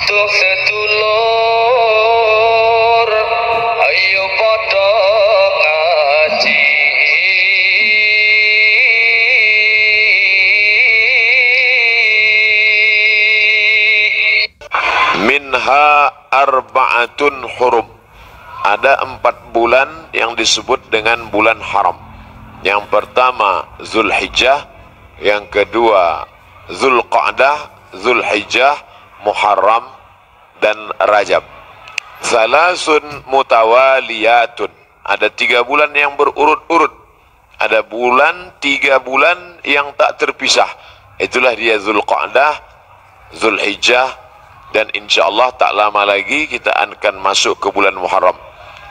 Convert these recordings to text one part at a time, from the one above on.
Duh sedulur ayo padha ngaji. Minha arba'atun hurum. Ada 4 bulan yang disebut dengan bulan haram. Yang pertama Zulhijjah, yang kedua Zulqa'dah, Zulhijjah, Muharram, dan Rajab. Salasun mutawaliyatun. Ada 3 bulan yang berurut-urut. Ada 3 bulan yang tak terpisah. Itulah dia Zulqa'dah, Zulhijjah, dan insyaallah tak lama lagi kita akan masuk ke bulan Muharram.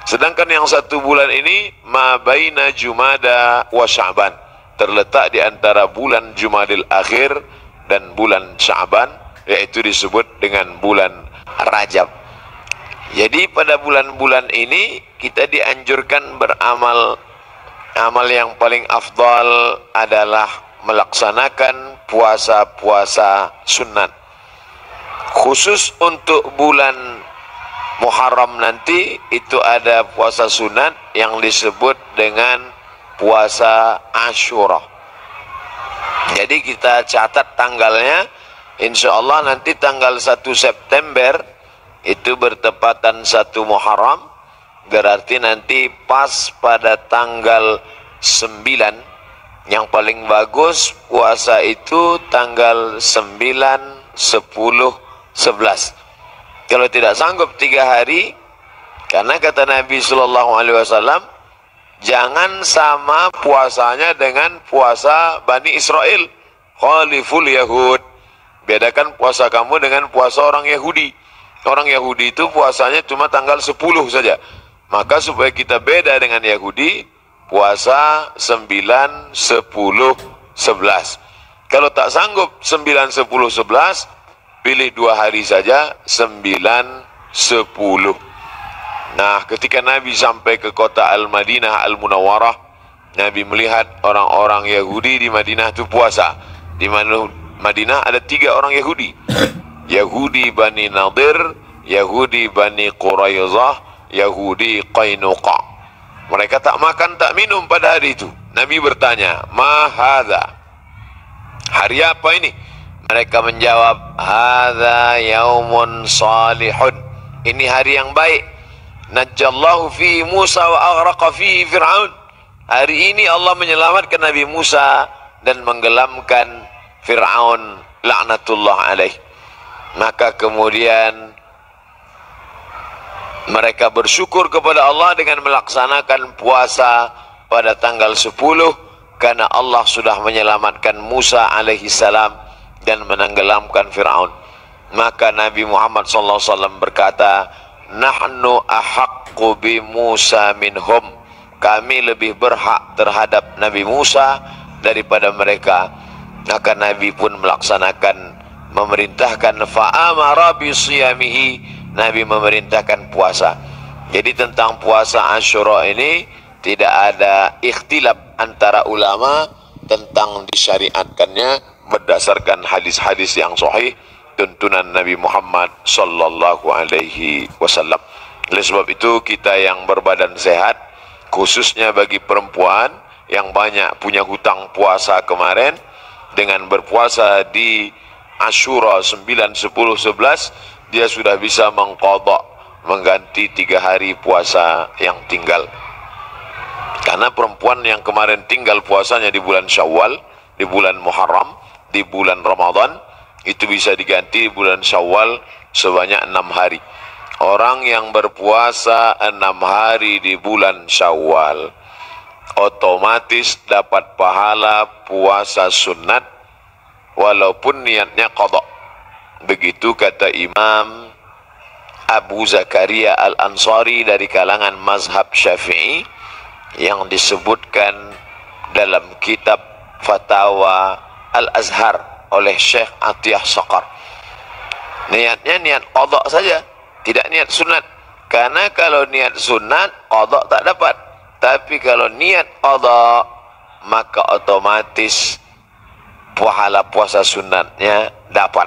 Sedangkan yang 1 bulan ini ma baina Jumada wa Sya'ban, terletak di antara bulan Jumadil Akhir dan bulan Sya'ban, yaitu disebut dengan bulan Rajab. Jadi pada bulan-bulan ini kita dianjurkan beramal. Amal yang paling afdal adalah melaksanakan puasa-puasa sunat. Khusus untuk bulan Muharram nanti itu ada puasa sunat yang disebut dengan puasa Asyura. Jadi kita catat tanggalnya, insyaallah nanti tanggal 1 September itu bertepatan 1 Muharram, berarti nanti pas pada tanggal 9. Yang paling bagus puasa itu tanggal 9, 10, 11. Kalau tidak sanggup 3 hari, karena kata Nabi SAW, jangan sama puasanya dengan puasa Bani Israel. Khaliful Yahud. Bedakan puasa kamu dengan puasa orang Yahudi. Orang Yahudi itu puasanya cuma tanggal 10 saja. Maka supaya kita beda dengan Yahudi, puasa 9, 10, 11. Kalau tak sanggup 9, 10, 11, pilih 2 hari saja, 9, 10. Nah, ketika Nabi sampai ke kota Al-Madinah Al-Munawwarah, Nabi melihat orang-orang Yahudi di Madinah itu puasa. Di Madinah ada 3 orang Yahudi. Yahudi Bani Nadir, Yahudi Bani Quraizah, Yahudi Qainuqa. Mereka tak makan, tak minum pada hari itu. Nabi bertanya, "Ma hadza?" Hari apa ini? Mereka menjawab, "Hadza yaumun salihun." Ini hari yang baik. Najjallahu fi Musa wa aghraqa fi Fir'aun. Hari ini Allah menyelamatkan Nabi Musa dan menggelamkan Fir'aun laknatullah alaih. Maka kemudian mereka bersyukur kepada Allah dengan melaksanakan puasa pada tanggal 10 karena Allah sudah menyelamatkan Musa alaihi salam dan menenggelamkan Fir'aun. Maka Nabi Muhammad SAW berkata, "Nahnu ahaqqu bi Musa minhum." Kami lebih berhak terhadap Nabi Musa daripada mereka. Maka Nabi pun memerintahkan fa'amara bi siyamihi. Nabi memerintahkan puasa. Jadi tentang puasa Asyura ini tidak ada ikhtilaf antara ulama tentang disyariatkannya berdasarkan hadis-hadis yang sahih tuntunan Nabi Muhammad sallallahu alaihi wasallam. Oleh sebab itu kita yang berbadan sehat, khususnya bagi perempuan yang banyak punya hutang puasa kemarin, dengan berpuasa di Asyura 9, 10, 11, dia sudah bisa mengqadha, mengganti 3 hari puasa yang tinggal. Karena perempuan yang kemarin tinggal puasanya di bulan Syawal, di bulan Muharram, di bulan Ramadan, itu bisa diganti di bulan Syawal sebanyak 6 hari. Orang yang berpuasa 6 hari di bulan Syawal otomatis dapat pahala puasa sunat walaupun niatnya qadha. Begitu kata Imam Abu Zakaria Al-Ansari dari kalangan mazhab Syafi'i yang disebutkan dalam kitab Fatawa Al-Azhar oleh Syekh Atiyah Saqar. Niatnya niat qadha saja, tidak niat sunat. Karena kalau niat sunat qadha tak dapat. Tapi kalau niat qadha maka otomatis pahala puasa sunatnya dapat.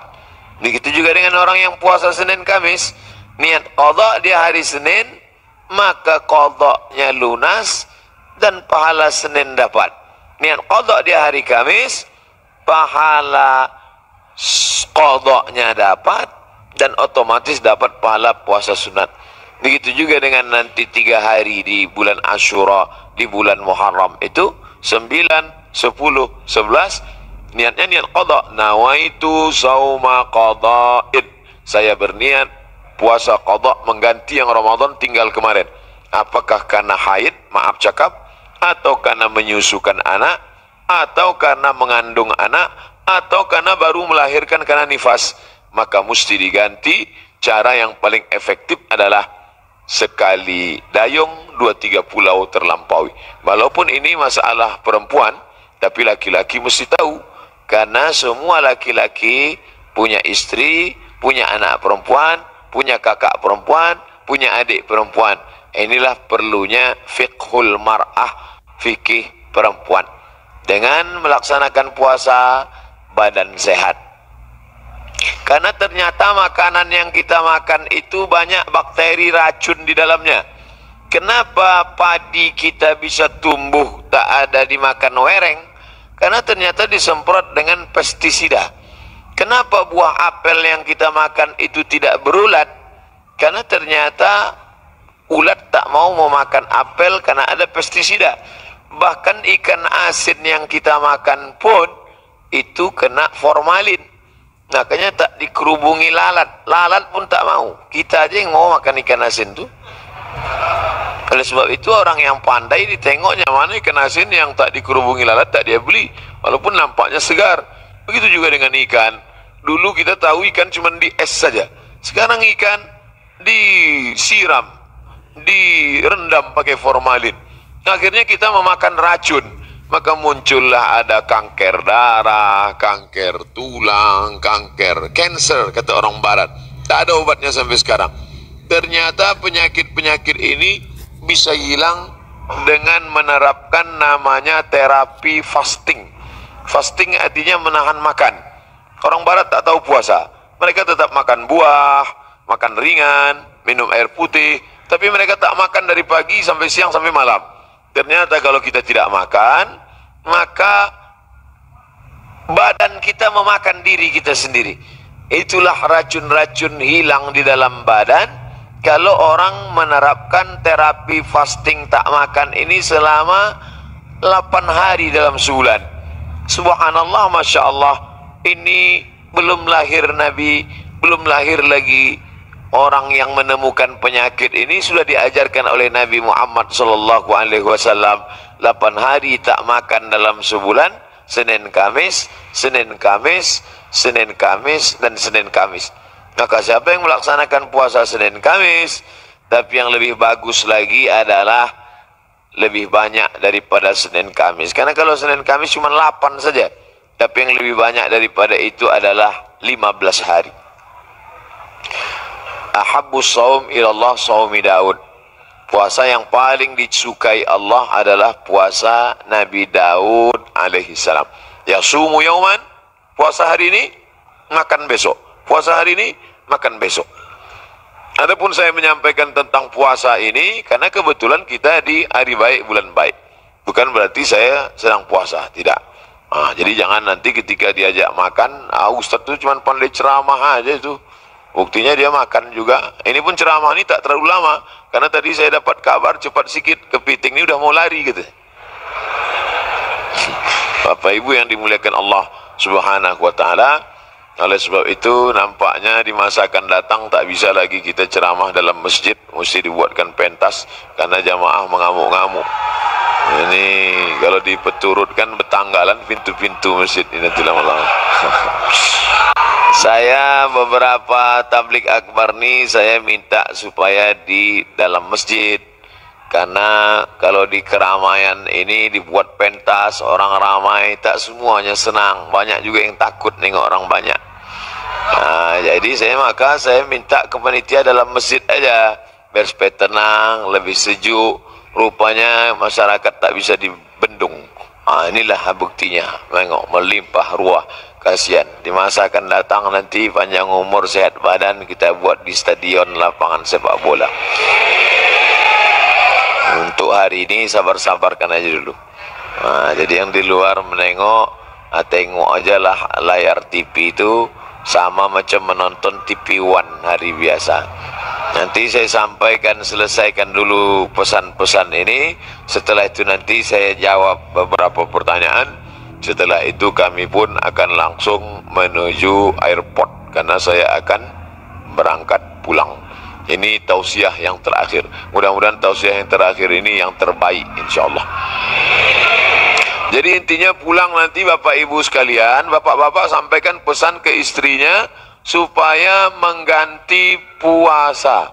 Begitu juga dengan orang yang puasa Senin Kamis, niat qadha dia hari Senin, maka qadhanya lunas dan pahala Senin dapat. Niat qadha dia hari Kamis, pahala qadhanya dapat dan otomatis dapat pahala puasa sunat. Begitu juga dengan nanti 3 hari di bulan Asyura, di bulan Muharram itu 9, 10, 11, niatnya niat qadha. Nawaitu sauma qadha'in, saya berniat puasa qadha mengganti yang Ramadan tinggal kemarin. Apakah karena haid, maaf cakap, atau karena menyusukan anak, atau karena mengandung anak, atau karena baru melahirkan karena nifas, maka mesti diganti. Cara yang paling efektif adalah sekali dayung 2-3 pulau terlampaui. Walaupun ini masalah perempuan, tapi laki-laki mesti tahu, karena semua laki-laki punya istri, punya anak perempuan, punya kakak perempuan, punya adik perempuan. Inilah perlunya fiqhul mar'ah, fikih perempuan. Dengan melaksanakan puasa, badan sehat. Karena ternyata makanan yang kita makan itu banyak bakteri racun di dalamnya. Kenapa padi kita bisa tumbuh tak ada dimakan wereng? Karena ternyata disemprot dengan pestisida. Kenapa buah apel yang kita makan itu tidak berulat? Karena ternyata ulat tak mau memakan apel karena ada pestisida. Bahkan ikan asin yang kita makan pun itu kena formalin. Makanya tak dikerubungi lalat. Lalat pun tak mau. Kita aja yang mau makan ikan asin tuh. Oleh sebab itu orang yang pandai ditengoknya mana ikan asin yang tak dikerubungi lalat, tak dia beli. Walaupun nampaknya segar. Begitu juga dengan ikan. Dulu kita tahu ikan cuma di es saja. Sekarang ikan disiram, direndam pakai formalin. Akhirnya kita memakan racun. Maka muncullah ada kanker darah, kanker tulang, cancer kata orang barat. Tak ada obatnya sampai sekarang. Ternyata penyakit-penyakit ini bisa hilang dengan menerapkan namanya terapi fasting. Fasting artinya menahan makan. Orang barat tak tahu puasa. Mereka tetap makan buah, makan ringan, minum air putih. Tapi mereka tak makan dari pagi sampai siang sampai malam. Ternyata kalau kita tidak makan, maka badan kita memakan diri kita sendiri. Itulah racun-racun hilang di dalam badan kalau orang menerapkan terapi fasting tak makan ini selama 8 hari dalam sebulan. Subhanallah, Masya Allah, ini belum lahir Nabi, belum lahir lagi orang yang menemukan penyakit ini, sudah diajarkan oleh Nabi Muhammad SAW. 8 hari tak makan dalam sebulan, Senin Kamis, Senin Kamis, Senin Kamis, dan Senin Kamis. Maka siapa yang melaksanakan puasa Senin Kamis, tapi yang lebih bagus lagi adalah lebih banyak daripada Senin Kamis. Karena kalau Senin Kamis cuma 8 saja, tapi yang lebih banyak daripada itu adalah 15 hari. Ahabbus saum ilallah saumi Daud. Puasa yang paling disukai Allah adalah puasa Nabi Daud alaihi salam. Yasumu yauman, puasa hari ini, makan besok. Puasa hari ini, makan besok. Adapun saya menyampaikan tentang puasa ini karena kebetulan kita di hari baik, bulan baik. Bukan berarti saya sedang puasa, tidak. Jadi jangan nanti ketika diajak makan, Ustaz itu cuma pandai ceramah aja itu. Buktinya dia makan juga. Ini pun ceramah ini tak terlalu lama. Karena tadi saya dapat kabar cepat sikit, kepiting ini udah mau lari gitu. Bapak Ibu yang dimuliakan Allah Subhanahu wa taala, oleh sebab itu nampaknya di masa akan datang tak bisa lagi kita ceramah dalam masjid, mesti dibuatkan pentas karena jamaah mengamuk-ngamuk. Ini kalau dipeturutkan betanggalan pintu-pintu masjid ini nanti lama-lama. Saya beberapa tablik akbar nih saya minta supaya di dalam masjid, karena kalau di keramaian ini dibuat pentas orang ramai tak semuanya senang, banyak juga yang takut nengok orang banyak. Jadi saya minta ke panitia dalam masjid aja biar supaya tenang, lebih sejuk. Rupanya masyarakat tak bisa dibendung. Inilah buktinya, tengok melimpah ruah. kasihan. Di masa akan datang nanti panjang umur, sehat badan, kita buat di stadion lapangan sepak bola. Untuk hari ini sabar-sabarkan aja dulu. Nah, jadi yang di luar menengok, tengok aja lah layar TV itu sama macam menonton TV One hari biasa. Nanti saya sampaikan, selesaikan dulu pesan-pesan ini. Setelah itu nanti saya jawab beberapa pertanyaan. Setelah itu kami pun akan langsung menuju airport karena saya akan berangkat pulang. Ini tausiah yang terakhir. Mudah-mudahan tausiah yang terakhir ini yang terbaik, insyaallah. Jadi intinya pulang nanti Bapak Ibu sekalian, bapak-bapak sampaikan pesan ke istrinya supaya mengganti puasa.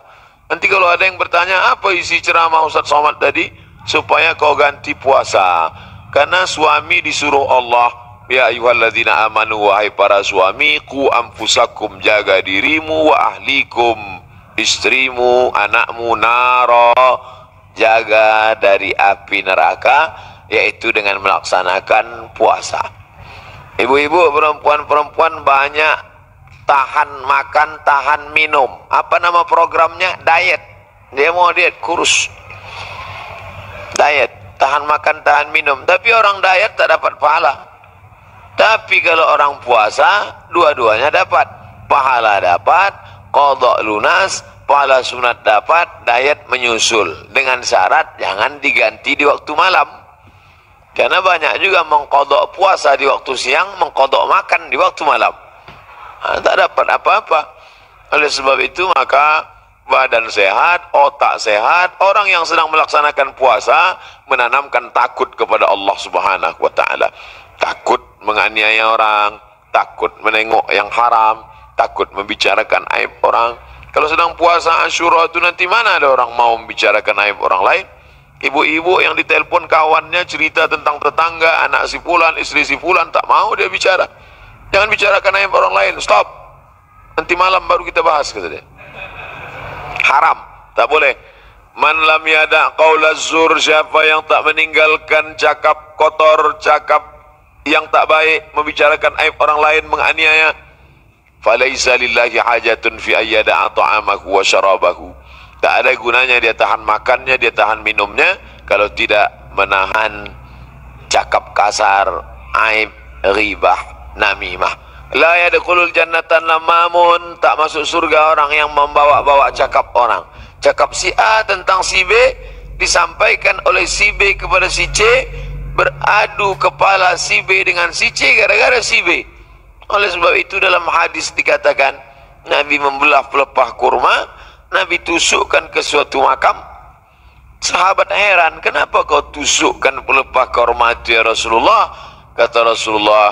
Nanti kalau ada yang bertanya, apa isi ceramah Ustaz Somad tadi? Supaya kau ganti puasa. Karena suami disuruh Allah, ya ayyuhalladzina amanu, wahai para suami, qu anfusakum, jaga dirimu, wa ahlikum, istrimu, anakmu, nara, jaga dari api neraka, yaitu dengan melaksanakan puasa. Ibu-ibu, perempuan-perempuan banyak tahan makan, tahan minum. Apa nama programnya? Diet. Dia mau diet, kurus. Diet, tahan makan, tahan minum. Tapi orang diet tak dapat pahala. Tapi kalau orang puasa, dua-duanya dapat. Pahala dapat, qadha lunas, pahala sunat dapat, diet menyusul. Dengan syarat jangan diganti di waktu malam. Karena banyak juga mengqadha puasa di waktu siang, mengqadha makan di waktu malam. Tak dapat apa-apa. Oleh sebab itu maka badan sehat, otak sehat. Orang yang sedang melaksanakan puasa menanamkan takut kepada Allah Subhanahu wa taala. Takut menganiaya orang, takut menengok yang haram, takut membicarakan aib orang. Kalau sedang puasa Asyura itu nanti mana ada orang mau membicarakan aib orang lain? Ibu-ibu yang ditelepon kawannya cerita tentang tetangga, anak si fulan, istri si fulan, tak mau dia bicara. Jangan bicarakan aib orang lain, stop. Nanti malam baru kita bahas, kata dia. Haram, tak boleh. Man lam yada' qaulaz zur, siapa yang tak meninggalkan cakap kotor, cakap yang tak baik, membicarakan aib orang lain, menganiaya, falaisa lillahi hajatun fi ayyada'a ta'amahu wa syarabahu. Tak ada gunanya dia tahan makannya, dia tahan minumnya, kalau tidak menahan cakap kasar, aib, ghibah, namimah. La yadkhulul jannatan lamamun, tak masuk surga orang yang membawa-bawa cakap orang. Cakap si A tentang si B disampaikan oleh si B kepada si C, beradu kepala si B dengan si C gara-gara si B. Oleh sebab itu dalam hadis dikatakan Nabi membelah pelepah kurma, Nabi tusukkan ke suatu makam. Sahabat heran, kenapa kau tusukkan pelepah kurma itu ya Rasulullah? Kata Rasulullah,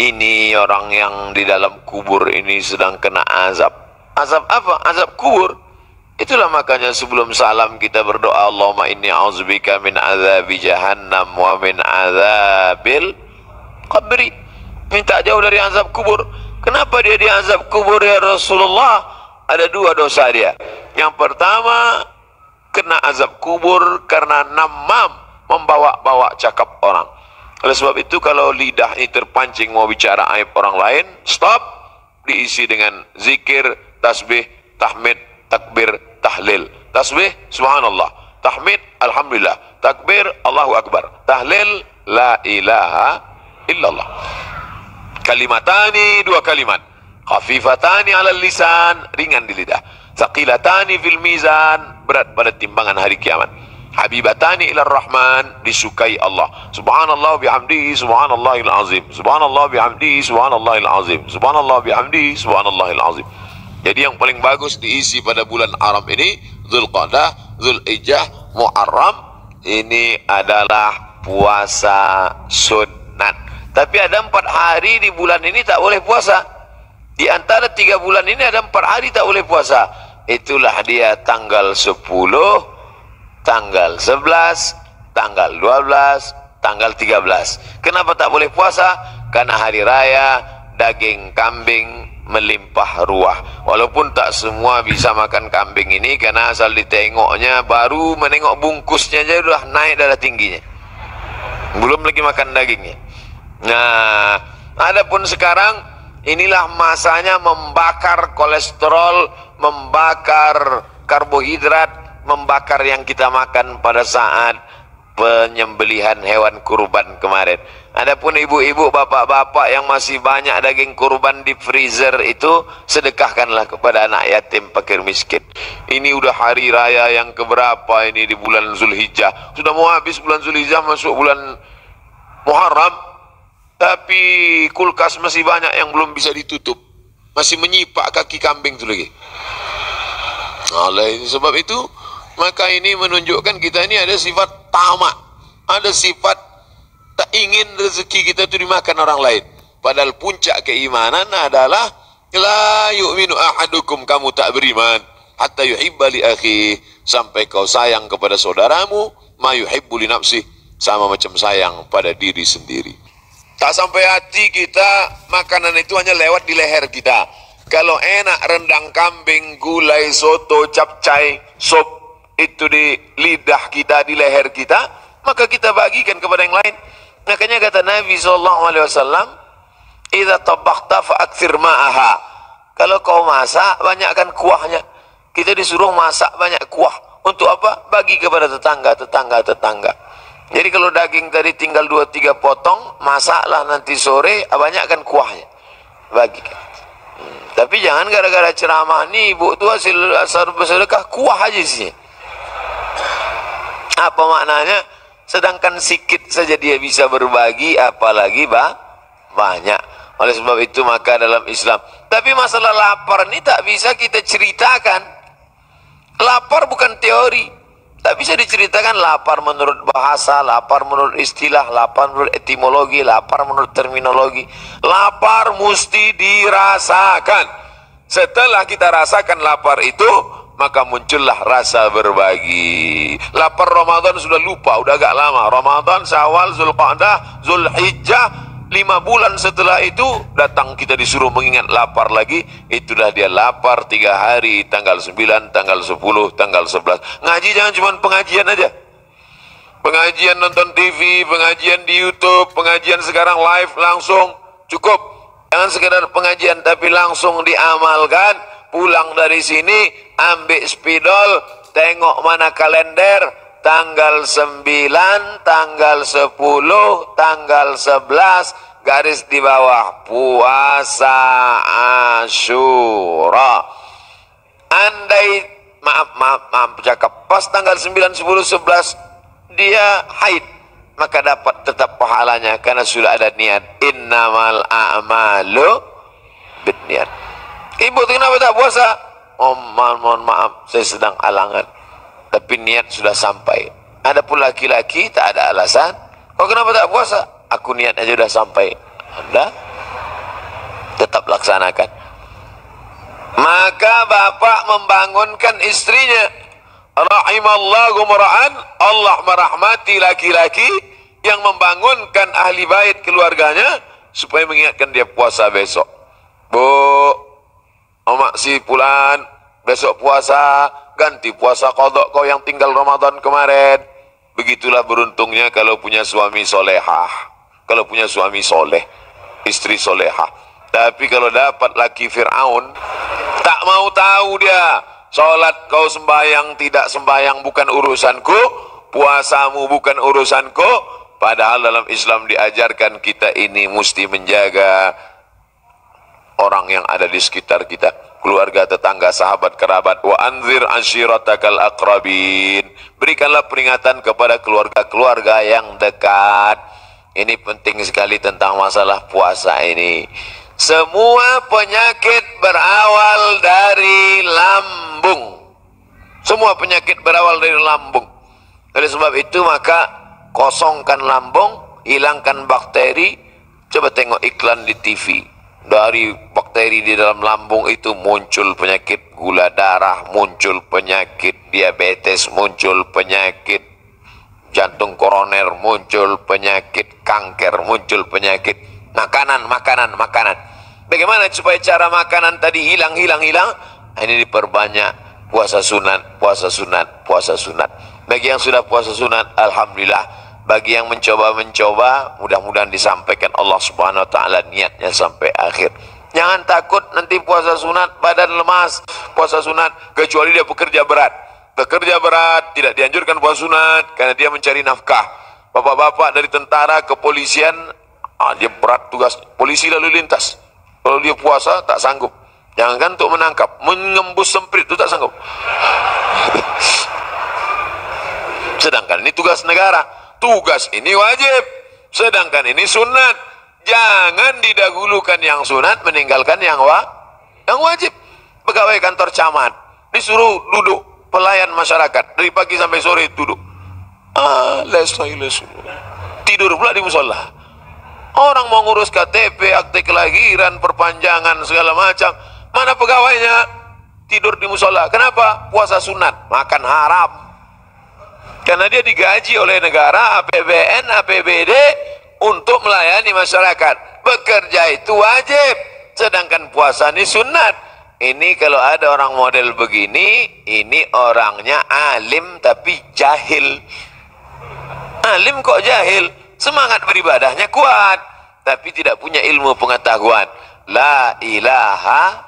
ini orang yang di dalam kubur ini sedang kena azab. Azab apa? Azab kubur. Itulah makanya sebelum salam kita berdoa, Allahumma inni a'udzubika min azabi jahannam wa min azabil qabri. Minta jauh dari azab kubur. Kenapa dia di azab kubur ya Rasulullah? Ada dua dosa dia. Yang pertama, kena azab kubur karena namam, membawa-bawa cakap orang. Oleh sebab itu kalau lidah ini terpancing mau bicara aib orang lain, stop, diisi dengan zikir, tasbih, tahmid, takbir, tahlil. Tasbih, subhanallah. Tahmid, alhamdulillah. Takbir, Allahu akbar. Tahlil, la ilaha illallah. Kalimatani, dua kalimat. Khafifatani alal lisan, ringan di lidah. Thaqilatani fil mizan, berat pada timbangan hari kiamat. Habibatani ilar rahman, disukai Allah. Subhanallah bihamdihi, subhanallahil azim. Subhanallah bihamdihi, subhanallahil azim. Subhanallah bihamdihi, subhanallahil azim. Jadi yang paling bagus diisi pada bulan Haram ini, Dzulqa'dah, Dzulhijjah, Muharram, ini adalah puasa sunat. Tapi ada 4 hari di bulan ini tak boleh puasa. Di antara 3 bulan ini ada 4 hari tak boleh puasa. Itulah dia tanggal 10, tanggal 11, tanggal 12, tanggal 13. Kenapa tak boleh puasa? Karena hari raya daging kambing melimpah ruah. Walaupun tak semua bisa makan kambing ini, karena asal ditengoknya, baru menengok bungkusnya aja sudah naik darah tingginya. Belum lagi makan dagingnya. Nah, adapun sekarang inilah masanya membakar kolesterol, membakar karbohidrat, membakar yang kita makan pada saat penyembelihan hewan kurban kemarin. Adapun ibu-ibu, bapak-bapak yang masih banyak daging kurban di freezer itu, sedekahkanlah kepada anak yatim, fakir miskin. Ini udah hari raya yang keberapa ini di bulan Zulhijjah. Sudah mau habis bulan Zulhijjah, masuk bulan Muharram, tapi kulkas masih banyak yang belum bisa ditutup. Masih menyipak kaki kambing itu lagi. Oleh sebab itu, maka ini menunjukkan kita ini ada sifat tamak, ada sifat tak ingin rezeki kita itu dimakan orang lain. Padahal puncak keimanan adalah la yu'minu ahadukum, kamu tak beriman hatta yuhibba li akhi, sampai kau sayang kepada saudaramu ma yuhibbu li nafsi, sama macam sayang pada diri sendiri. Tak sampai hati kita, makanan itu hanya lewat di leher kita. Kalau enak rendang kambing, gulai, soto, capcay, sop itu di lidah kita, di leher kita, maka kita bagikan kepada yang lain. Makanya kata Nabi SAW, idza tabakhta fa'akthir ma'aha. Kalau kau masak, banyakkan kuahnya. Kita disuruh masak banyak kuah. Untuk apa? Bagi kepada tetangga. Jadi kalau daging tadi tinggal 2-3 potong, masaklah nanti sore, banyakkan kuahnya. Bagikan. Tapi jangan gara-gara ceramah nih, ibu tua sedekah kuah aja sih. Apa maknanya? Sedangkan sikit saja dia bisa berbagi, apalagi banyak. Oleh sebab itu maka dalam Islam, tapi masalah lapar ini tak bisa kita ceritakan. Lapar bukan teori, tak bisa diceritakan. Lapar menurut bahasa, lapar menurut istilah, lapar menurut etimologi, lapar menurut terminologi. Lapar mesti dirasakan. Setelah kita rasakan lapar itu, maka muncullah rasa berbagi. Lapar Ramadan sudah lupa, udah agak lama. Ramadan, Syawal, Zulqa'dah, Zulhijjah, 5 bulan setelah itu datang kita disuruh mengingat lapar lagi. Itulah dia lapar 3 hari, tanggal 9, tanggal 10, tanggal 11. Ngaji jangan cuma pengajian aja. Pengajian nonton TV, pengajian di YouTube, pengajian sekarang live langsung, cukup. Jangan sekedar pengajian tapi langsung diamalkan. Pulang dari sini, ambil spidol, tengok mana kalender, tanggal 9, tanggal 10, tanggal 11, garis di bawah, puasa Asyura. Andai, maaf cakap, pas tanggal 9, 10, 11, dia haid, maka dapat tetap pahalanya, karena sudah ada niat. Innamal a'malu binniat. Ibu kenapa tak puasa? Oh, mohon maaf, saya sedang alangan. Tapi niat sudah sampai. Adapun laki-laki tak ada alasan. Kau kenapa tak puasa? Aku niat aja sudah sampai. Anda tetap laksanakan. Maka bapak membangunkan istrinya. Rahimallahu mar'an, Allah merahmati laki-laki yang membangunkan ahli bait keluarganya supaya mengingatkan dia puasa besok. Bu, Omak si Pulan, besok puasa, ganti puasa qadha kau yang tinggal Ramadan kemarin. Begitulah beruntungnya kalau punya suami solehah, kalau punya suami soleh, istri solehah. Tapi kalau dapat laki Fir'aun, tak mau tahu dia. Sholat kau sembahyang, tidak sembahyang bukan urusanku, puasamu bukan urusanku. Padahal dalam Islam diajarkan kita ini mesti menjaga orang yang ada di sekitar kita, keluarga, tetangga, sahabat, kerabat. Wa anzir ashiratakal aqrabin. Berikanlah peringatan kepada keluarga-keluarga yang dekat. Ini penting sekali tentang masalah puasa ini. Semua penyakit berawal dari lambung. Semua penyakit berawal dari lambung. Oleh sebab itu maka kosongkan lambung, hilangkan bakteri. Coba tengok iklan di TV. Dari bakteri di dalam lambung itu muncul penyakit gula darah, muncul penyakit diabetes, muncul penyakit jantung koroner, muncul penyakit kanker, muncul penyakit makanan. Bagaimana supaya cara makanan tadi hilang? Ini diperbanyak puasa sunat. Bagi yang sudah puasa sunat, alhamdulillah. bagi yang mencoba-mencoba, mudah-mudahan disampaikan Allah Subhanahu wa taala niatnya sampai akhir. Jangan takut nanti puasa sunat badan lemas, puasa sunat kecuali dia pekerja berat. Pekerja berat tidak dianjurkan puasa sunat karena dia mencari nafkah. Bapak-bapak dari tentara, kepolisian, dia berat tugas, polisi lalu lintas. Kalau dia puasa tak sanggup. Jangan untuk menangkap, mengembus semprit itu tak sanggup. Sedangkan ini tugas negara, tugas ini wajib, sedangkan ini sunat. Jangan didahulukan yang sunat, meninggalkan yang wajib. Pegawai kantor camat disuruh duduk, pelayan masyarakat dari pagi sampai sore duduk. Tidur pula di musola. Orang mau ngurus KTP, akte kelahiran, perpanjangan segala macam, mana pegawainya? Tidur di musola. Kenapa? Puasa sunat, makan haram. Karena dia digaji oleh negara, APBN, APBD untuk melayani masyarakat. Bekerja itu wajib, sedangkan puasa ini sunat. Ini kalau ada orang model begini, ini orangnya alim tapi jahil. Alim kok jahil? Semangat beribadahnya kuat, tapi tidak punya ilmu pengetahuan. La ilaha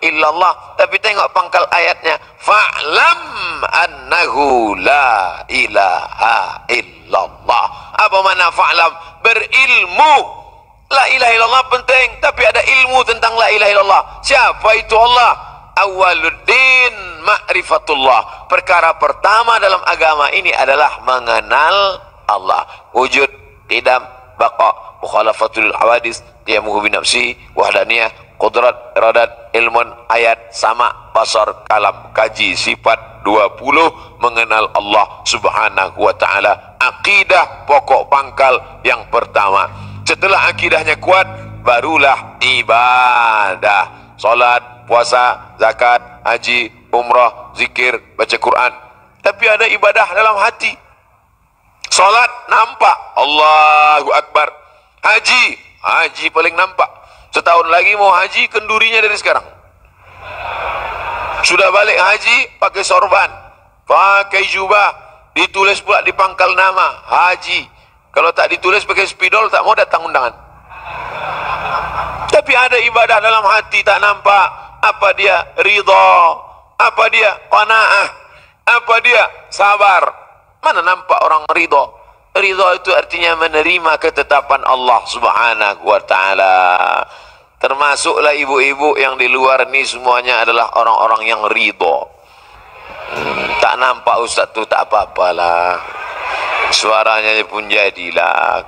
illallah. Tapi tengok pangkal ayatnya, fa'lam annahu la ilaha illallah. Apa makna fa'lam? Berilmu. La ilaha illallah penting, tapi ada ilmu tentang la ilaha illallah. Siapa itu Allah? Awaluddin ma'rifatullah. Perkara pertama dalam agama ini adalah mengenal Allah. Wujud, qidam, baqa, mukhalafatul awadis, qiyamuhu binafsi, wahdaniyah, qudrat, iradat, ilmun, ayat, sama, basar, kalam, kaji, sifat 20, mengenal Allah Subhanahu wa ta'ala. Akidah pokok pangkal yang pertama. Setelah akidahnya kuat, barulah ibadah. Salat, puasa, zakat, haji, umrah, zikir, baca Quran. Tapi ada ibadah dalam hati. Salat nampak, Allahu Akbar. Haji paling nampak. Setahun lagi mau haji, kendurinya dari sekarang. Sudah balik haji, pakai sorban, pakai jubah, ditulis pula di pangkal nama haji. Kalau tak ditulis pakai spidol, tak mau datang undangan. Tapi ada ibadah dalam hati tak nampak. Apa dia? Ridha. Apa dia? Qanaah. Apa dia? Sabar. Mana nampak orang ridha? Ridha itu artinya menerima ketetapan Allah Subhanahu wa ta'ala. Termasuklah ibu-ibu yang di luar ini semuanya adalah orang-orang yang ridha. Tak nampak ustaz tu, tak apa-apalah. Suaranya pun jadilah.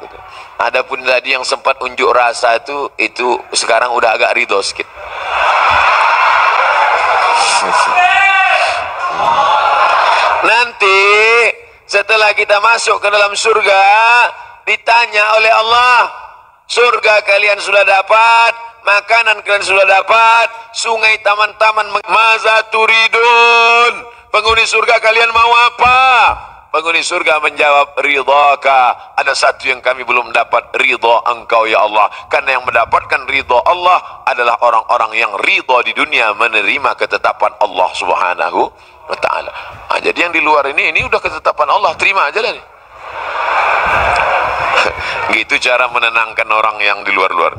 Adapun tadi yang sempat unjuk rasa itu sekarang udah agak ridho sikit. Nanti setelah kita masuk ke dalam surga, ditanya oleh Allah, surga kalian sudah dapat, makanan kalian sudah dapat, sungai, taman-taman, maza turidun, penghuni surga kalian mau apa? Penghuni surga menjawab, ridhaka. Ada satu yang kami belum dapat, ridha engkau ya Allah. Karena yang mendapatkan ridha Allah adalah orang-orang yang ridha di dunia, menerima ketetapan Allah Subhanahu wa ta'ala. Jadi yang di luar ini udah ketetapan Allah, terima aja lah nih. Gitu cara menenangkan orang yang di luar-luar.